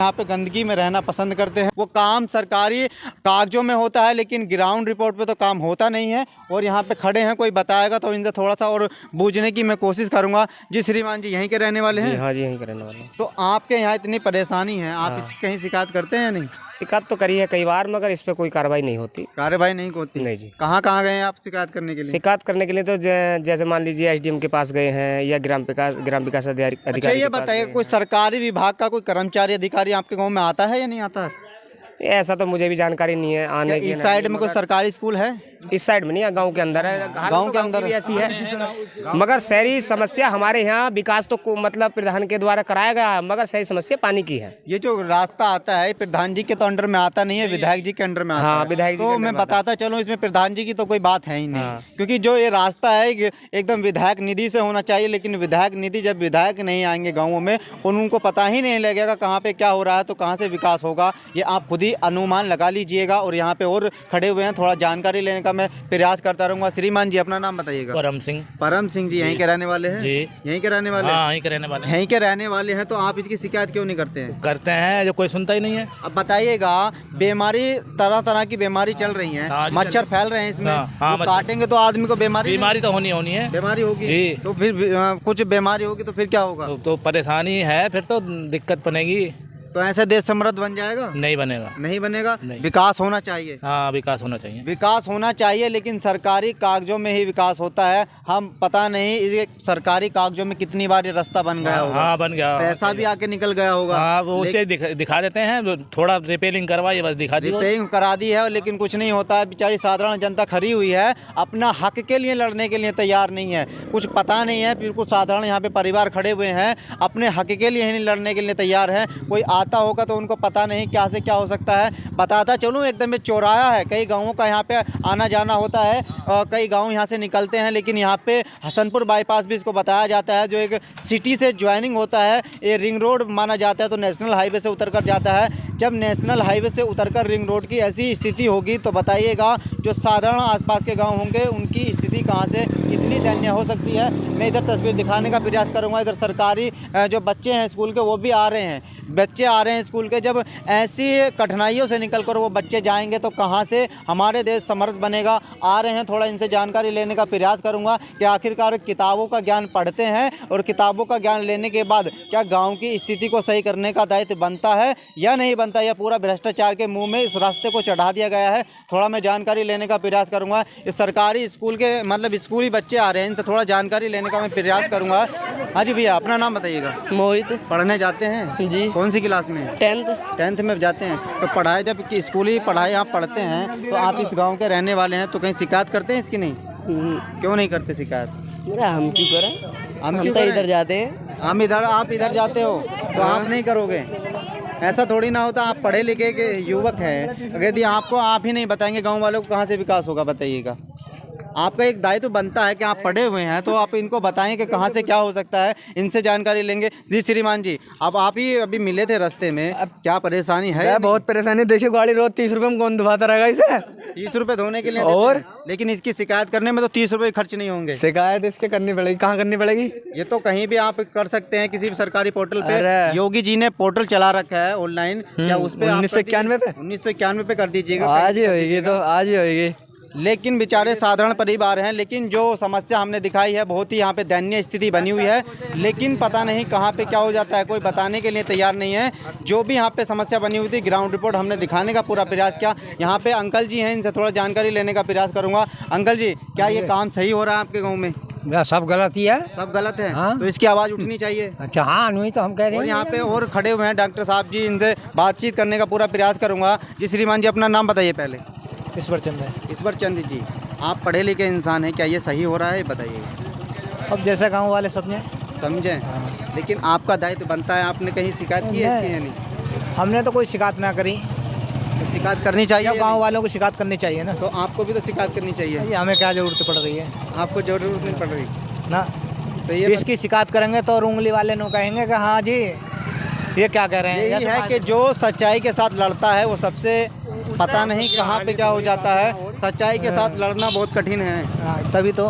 यहाँ पे गंदगी में रहना पसंद करते हैं। वो काम सरकारी कागजों में होता है लेकिन ग्राउंड रिपोर्ट पे तो काम होता नहीं है। और यहाँ पे खड़े हैं, कोई बताएगा तो इनसे थोड़ा सा और बूझने की मैं कोशिश करूँगा। जी श्रीमान जी यहीं के रहने वाले हैं? हाँ जी, यहीं के रहने वाले हैं। तो आपके यहाँ इतनी परेशानी है, आप इसकी कहीं शिकायत करते हैं या नहीं? शिकायत तो करी है कई बार, मगर इस पे कोई कार्रवाई नहीं होती। कार्रवाई नहीं होती? नहीं जी। कहाँ कहाँ गए हैं आप शिकायत करने के लिए? शिकायत करने के लिए तो जैसे मान लीजिए एसडीएम के पास गए हैं या ग्राम विकास अधिकारी। अच्छा ये बताइए, कोई सरकारी विभाग का कोई कर्मचारी अधिकारी आपके गाँव में आता है या नहीं आता है? ऐसा तो मुझे भी जानकारी नहीं है आने की। इस साइड में कोई सरकारी स्कूल है? इस साइड में नहीं है, गांव के अंदर है। गांव के अंदर भी ऐसी है, मगर शहरी समस्या हमारे यहाँ विकास तो मतलब प्रधान के द्वारा कराया गया है, मगर शहरी समस्या पानी की है। ये जो रास्ता आता है प्रधान जी के तो अंडर में आता नहीं है, विधायक जी के अंडर में आता है। विधायक जी तो मैं बताता चलूं, इसमें प्रधान जी की तो कोई बात है ही नहीं। क्योंकि जो ये रास्ता है एकदम विधायक निधि से होना चाहिए, लेकिन विधायक निधि जब विधायक नहीं आएंगे गाँवों में, उनको पता ही नहीं लगेगा कहाँ पे क्या हो रहा है, तो कहाँ से विकास होगा ये आप खुद ही अनुमान लगा लीजिएगा। और यहाँ पे और खड़े हुए हैं, थोड़ा जानकारी लेने का मैं प्रयास करता रहूंगा। श्रीमान जी अपना नाम बताइएगा। परम सिंह। परम सिंह जी यहीं के रहने वाले हैं? जी। यहीं के रहने वाले? हाँ, यहीं के रहने वाले हैं। यहीं के रहने वाले हैं, तो आप इसकी शिकायत क्यों नहीं करते हैं? करते हैं, जो कोई सुनता ही नहीं है। अब बताइएगा, बीमारी तरह तरह की बीमारी चल रही है, मच्छर फैल रहे हैं इसमें। वो काटेंगे तो आदमी को बीमारी तो होनी है। बीमारी होगी जी। तो फिर कुछ बीमारी होगी तो फिर क्या होगा? तो परेशानी है, फिर तो दिक्कत बनेगी। तो ऐसे देश समृद्ध बन जाएगा? नहीं बनेगा। नहीं बनेगा। नहीं। विकास होना चाहिए। हाँ, विकास होना चाहिए। विकास होना चाहिए, लेकिन सरकारी कागजों में ही विकास होता है। हम पता नहीं इस सरकारी कागजों में कितनी बार ये रास्ता बन गया होगा। हाँ, बन गया। पैसा भी आके निकल गया होगा। हाँ, वो उसे दिखा देते हैं, थोड़ा रिपेयरिंग करवाइए, बस दिखा दी। रिपेयरिंग करा दी है, लेकिन कुछ नहीं होता है। बेचारी साधारण जनता खड़ी हुई है, अपना हक के लिए लड़ने के लिए तैयार नहीं है। कुछ पता नहीं है, बिल्कुल साधारण यहाँ पे परिवार खड़े हुए हैं, अपने हक के लिए ही नहीं लड़ने के लिए तैयार है। कोई आता होगा तो उनको पता नहीं क्या से क्या हो सकता है। बताता चलूँ, एकदम चौराहा है, कई गाँवों का यहाँ पे आना जाना होता है और कई गाँव यहाँ से निकलते हैं। लेकिन यहाँ पे हसनपुर बाईपास भी इसको बताया जाता है, जो एक सिटी से ज्वाइनिंग होता है। ये रिंग रोड माना जाता है, तो नेशनल हाईवे से उतर कर जाता है। जब नेशनल हाईवे से उतरकर रिंग रोड की ऐसी स्थिति होगी तो बताइएगा जो साधारण आसपास के गांव होंगे उनकी स्थिति कहां से कितनी दयनीय हो सकती है। मैं इधर तस्वीर दिखाने का प्रयास करूंगा। इधर सरकारी जो बच्चे हैं स्कूल के, वो भी आ रहे हैं, बच्चे आ रहे हैं स्कूल के। जब ऐसी कठिनाइयों से निकलकर वो बच्चे जाएंगे तो कहां से हमारे देश समृद्ध बनेगा। आ रहे हैं, थोड़ा इनसे जानकारी लेने का प्रयास करूंगा कि आखिरकार किताबों का ज्ञान पढ़ते हैं और किताबों का ज्ञान लेने के बाद क्या गाँव की स्थिति को सही करने का दायित्व बनता है या नहीं बनता। यह पूरा भ्रष्टाचार के मुंह में इस रास्ते को चढ़ा दिया गया है। थोड़ा मैं जानकारी लेने का प्रयास करूंगा। इस सरकारी स्कूल के मतलब स्कूली बच्चे आ रहे हैं, इनसे थोड़ा जानकारी लेने का मैं प्रयास करूंगा। हाँ जी भैया, अपना नाम बताइएगा। मोहित। पढ़ने जाते हैं जी। कौन सी क्लास में? 10th में जाते हैं। तो पढ़ाई जब कि स्कूली पढ़ाई आप पढ़ते हैं तो आप इस गाँव के रहने वाले हैं, तो कहीं शिकायत करते हैं इसकी? नहीं। क्यों नहीं करते शिकायत? मेरा हम क्यों करें, हम तो इधर जाते हैं। हम इधर, आप इधर जाते हो तो आप नहीं करोगे? ऐसा थोड़ी ना होता। आप पढ़े लिखे के युवक हैं, अगर यदि आपको आप ही नहीं बताएंगे गांव वालों को कहाँ से विकास होगा, बताइएगा। आपका एक दायित्व बनता है कि आप पढ़े हुए हैं तो आप इनको बताएं कि कहाँ से क्या हो सकता है, इनसे जानकारी लेंगे। जी श्रीमान जी, अब आप ही अभी मिले थे रास्ते में, अब क्या परेशानी है? बहुत परेशानी। देखिए गाड़ी रोज 30 रुपए में कौन धुआता रहेगा इसे? 30 रुपए धोने के लिए और लेकिन इसकी शिकायत करने में तो 30 रुपए खर्च नहीं होंगे। शिकायत इसके करनी पड़ेगी। कहाँ करनी पड़ेगी? ये तो कहीं भी आप कर सकते हैं, किसी भी सरकारी पोर्टल पे। योगी जी ने पोर्टल चला रखा है ऑनलाइन, क्या उस पे 1991 पे कर दीजिएगा। आज ही होगी, तो आज ही होगी। लेकिन बेचारे साधारण परिवार हैं, लेकिन जो समस्या हमने दिखाई है बहुत ही यहाँ पे दयनीय स्थिति बनी हुई है। लेकिन पता नहीं कहाँ पे क्या हो जाता है, कोई बताने के लिए तैयार नहीं है। जो भी यहाँ पे समस्या बनी हुई थी, ग्राउंड रिपोर्ट हमने दिखाने का पूरा प्रयास किया। यहाँ पे अंकल जी हैं, इनसे थोड़ा जानकारी लेने का प्रयास करूँगा। अंकल जी, क्या ये काम सही हो रहा है आपके गाँव में? सब गलत ही है। सब गलत है? हाँ? तो इसकी आवाज़ उठनी चाहिए। अच्छा, हाँ नहीं तो हम कह रहे हैं। और यहाँ पे और खड़े हुए हैं डॉक्टर साहब जी, इनसे बातचीत करने का पूरा प्रयास करूँगा। जी श्रीमान जी, अपना नाम बताइए पहले। ईश्वर चंद है। ईश्वर चंद जी, आप पढ़े लिखे इंसान हैं, क्या ये सही हो रहा है, बताइए। अब जैसे गांव वाले समझे। लेकिन आपका दायित्व बनता है, आपने कहीं शिकायत की है इसकी या नहीं? हमने तो कोई शिकायत ना करी। तो शिकायत करनी चाहिए, गांव वालों को शिकायत करनी चाहिए ना। तो आपको भी तो शिकायत करनी चाहिए। ये हमें क्या जरूरत पड़ रही है? आपको जरूरत नहीं पड़ रही ना। तो ये इसकी शिकायत करेंगे तो उंगली वाले नो कहेंगे कि हाँ जी ये क्या कह रहे हैं। यही है कि जो सच्चाई के साथ लड़ता है वो सबसे पता नहीं कहाँ पे क्या हो जाता है। सच्चाई के साथ लड़ना बहुत कठिन है। तभी तो